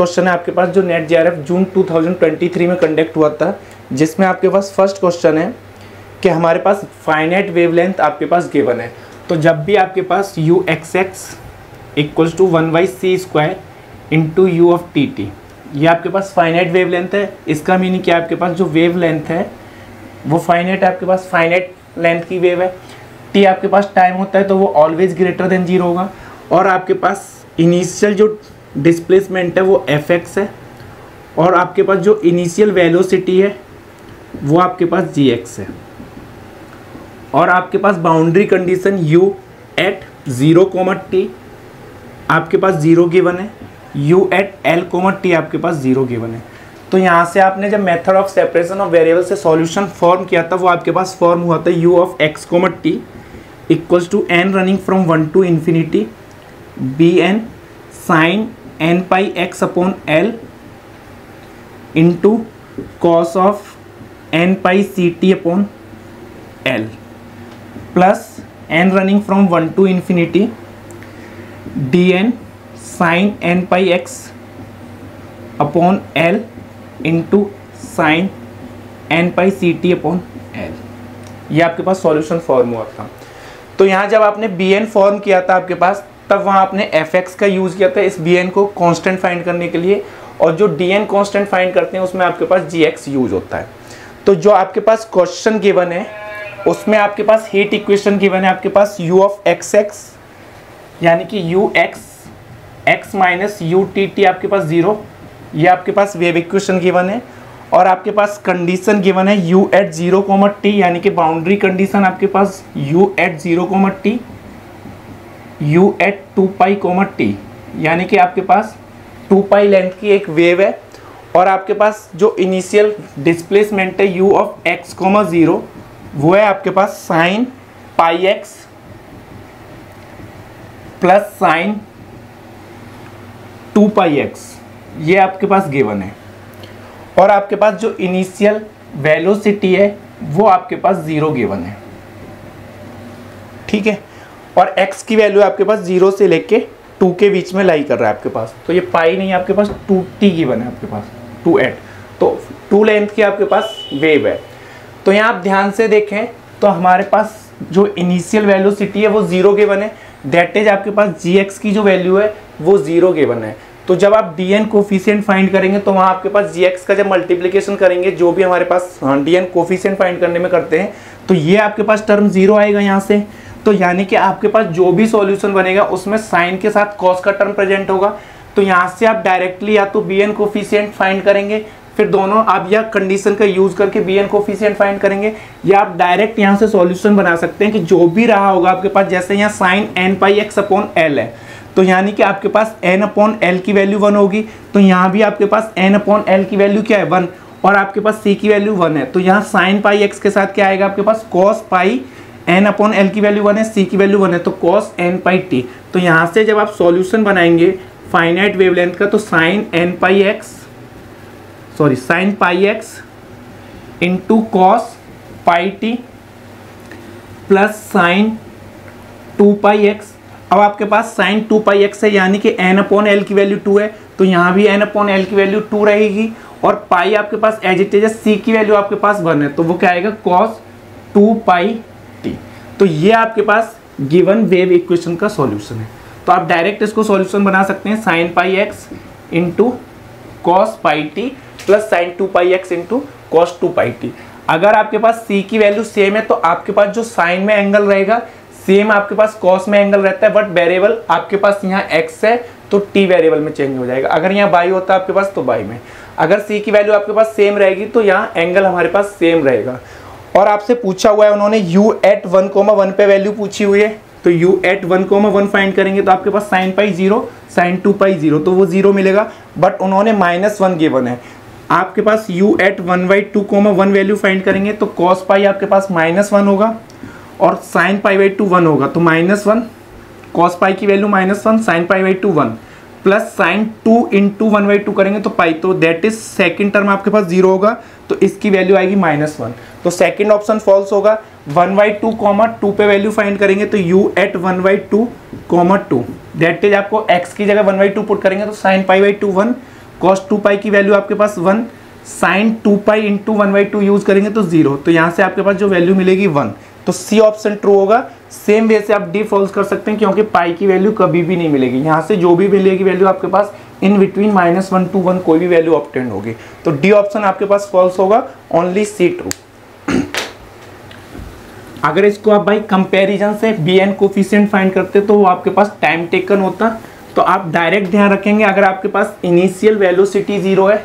Question है आपके पास जो नेट जेआरएफ जून 2023 में कंडक्ट हुआ था, जिसमें आपके पास फर्स्ट क्वेश्चन है कि हमारे पास फाइनाइट वेवलेंथ आपके पास गिवन है। तो जब भी आपके पास U X X equals to 1/c² into U of T T, ये आपके पास फाइनाइट वेवलेंथ है। इसका मीनिंग क्या है, आपके पास जो वेवलेंथ है वो फाइनाइट है, आपके पास फाइनाइट लेंथ की वेव है। टी आपके पास टाइम होता है तो वो ऑलवेज ग्रेटर देन 0 होगा। और आपके पास इनिशियल जो डिस्प्लेसमेंट है वो एफ एक्स है, और आपके पास जो इनिशियल वेलोसिटी है वो आपके पास जी एक्स है। और आपके पास बाउंड्री कंडीशन यू एट 0, आपके पास 0 गिवन है, यू एट एल, टी आपके पास 0 गिवन है। तो यहाँ से आपने जब method of separation of variable से सॉल्यूशन फॉर्म किया था वो आपके पास फॉर्म हुआ था u of x t equals to n running from 1 to infinity b n sine n pi x upon l into cos of n pi c t upon l plus n running from 1 to infinity d n sine n pi x upon l into sine n pi c t upon L. ये आपके पास solution form हुआ था। तो यहाँ जब आपने B N form किया था आपके पास, तब वहाँ आपने एफ एक्स का यूज़ किया था इस बी एन को कांस्टेंट फाइंड करने के लिए, और जो डी एन कांस्टेंट फाइंड करते हैं उसमें आपके पास जी एक्स यूज होता है। तो जो आपके पास क्वेश्चन गिवन है उसमें आपके पास हीट इक्वेशन गिवन है आपके पास यू ऑफ एक्स एक्स यानी कि you X x minus U T T आपके पास 0, ये आपके पास वेव इक्वेशन गिवन है। और आपके पास कंडीशन गिवन है u एट 0, t यानी कि बाउंड्री कंडीशन आपके पास u at 0, t, u at 2π, t यानी कि आपके पास 2π लेंथ की एक वेव है। और आपके पास जो इनिशियल डिस्प्लेसमेंट है u ऑफ x, 0 वो है आपके पास sine pi x plus sine 2π x, ये आपके पास गिवन है। और आपके पास जो इनिशियल वेलोसिटी है वो आपके पास 0 गिवन है, ठीक है। और x की वैल्यू आपके पास 0 से लेके 2 के बीच में लाई कर रहा है आपके पास, तो ये पाई नहीं है आपके पास, 2t गिवन है आपके पास, 2 तो 2 लेंथ की आपके पास वेव है। तो यहाँ आप ध्यान से देखें तो हमारे पास जो इनिशियल वेलोसिटी है वो 0 गिवन है, दैट इज आपके पास gx की जो वैल्यू है वो 0 गिवन है। तो जब आप dn कोफिशिएंट फाइंड करेंगे तो वहाँ आपके पास gx का जब मल्टीप्लिकेशन करेंगे, जो भी हमारे पास dn कोफिशिएंट फाइंड करने में करते हैं, तो ये आपके पास टर्म 0 आएगा यहाँ से। तो यानी कि आपके पास जो भी सॉल्यूशन बनेगा उसमें साइन के साथ कॉस का टर्म प्रेजेंट होगा। तो यहाँ से आप डायरेक्टली या तो bn कोफिशिएंट फाइंड करेंगे, फिर दोनों आप या कंडीशन का यूज करके bn कोफिशिएंट फाइंड करेंगे, या आप डायरेक्ट यहाँ से सॉल्यूशन बना सकते हैं कि जो भी रहा होगा आपके पास, जैसे यहाँ sign n pi x upon L है, तो यानी कि आपके पास n अपॉन एल की वैल्यू 1 होगी, तो यहाँ भी आपके पास n अपॉन एल की वैल्यू क्या है 1, और आपके पास c की वैल्यू 1 है। तो यहाँ साइन पाई एक्स के साथ क्या आएगा आपके पास, cos pi n upon L की वैल्यू 1 है, c की वैल्यू 1 है, तो कॉस n पाई t। तो यहाँ से जब आप सॉल्यूशन बनाएंगे फाइनाइट वेवलेंथ का, तो sign pi x into cos pi T plus sign 2πx। अब आपके पास साइन 2πx है यानी कि n अपॉन एल की वैल्यू 2 है, तो यहाँ भी n अपॉन एल की वैल्यू 2 रहेगी, और पाई आपके पास एज इट इज है, c की वैल्यू आपके पास 1 है, तो वो क्या आएगा कॉस 2πt। तो ये आपके पास गिवन वेव इक्वेशन का सॉल्यूशन है। तो आप डायरेक्ट इसको सॉल्यूशन बना सकते हैं, sign pi x into cos pi T plus sign 2πx into cos 2πt। अगर आपके पास c की वैल्यू सेम है तो आपके पास जो साइन में एंगल रहेगा सेम आपके पास कॉस में एंगल रहता है, बट वेरिएबल आपके पास यहाँ x है तो t वेरिएबल में चेंज हो जाएगा। अगर यहाँ y होता है आपके पास तो y में। अगर c की वैल्यू आपके पास सेम रहेगी तो यहाँ एंगल हमारे पास सेम रहेगा। और आपसे पूछा हुआ है उन्होंने u एट 1, 1 पे वैल्यू पूछी हुई है, तो u एट 1, 1 फाइंड करेंगे तो आपके पास साइन पाई 0 साइन 2π 0, तो वो 0 मिलेगा, बट उन्होंने -1 गिवन है। आपके पास u एट 1/2, 1 वैल्यू फाइंड करेंगे तो कॉस पाई आपके पास -1 होगा और साइन π/2 1 होगा, तो -1 कॉस पाई की value -1 sine π/2 1 plus sine 2 into 1/2 करेंगे तो पाई, तो दैट इज सेकंड टर्म आपके पास 0 होगा, तो इसकी वैल्यू आएगी -1, तो सेकंड ऑप्शन फॉल्स होगा। 1/2, 2 पे वैल्यू फाइंड करेंगे तो u एट 1/2, 2 दैट इज आपको x की जगह 1/2 पुट करेंगे तो साइन π/2 1 कॉस 2 पाई की वैल्यू आपके पास 1, साइन 2 पाई इंटू 1/2 यूज करेंगे तो 0, तो यहाँ से आपके पास जो वैल्यू मिलेगी 1, तो सी ऑप्शन ट्रू होगा। सेम वे से आप डी फॉल्स कर सकते हैं क्योंकि पाई की वैल्यू कभी भी नहीं मिलेगी, यहाँ से जो भी मिलेगी वैल्यू आपके पास इन बिटवीन -1 to 1 कोई भी वैल्यू ऑब्टेन होगी, तो डी ऑप्शन आपके पास फॉल्स होगा, ओनली सी ट्रू। अगर इसको आप भाई कंपैरिजन से bn कोफिशिएंट फाइंड करते तो वो आपके पास टाइम टेकन होता, तो आप डायरेक्ट ध्यान रखेंगे अगर आपके पास इनिशियल वेलोसिटी 0 है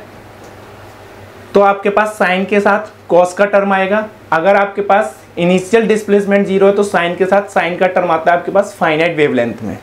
तो आपके पास साइन के साथ कॉस का टर्म आएगा, अगर आपके पास इनिशियल डिस्प्लेसमेंट 0 है तो साइन के साथ साइन का टर्म आता है आपके पास फाइनाइट वेवलेंथ में।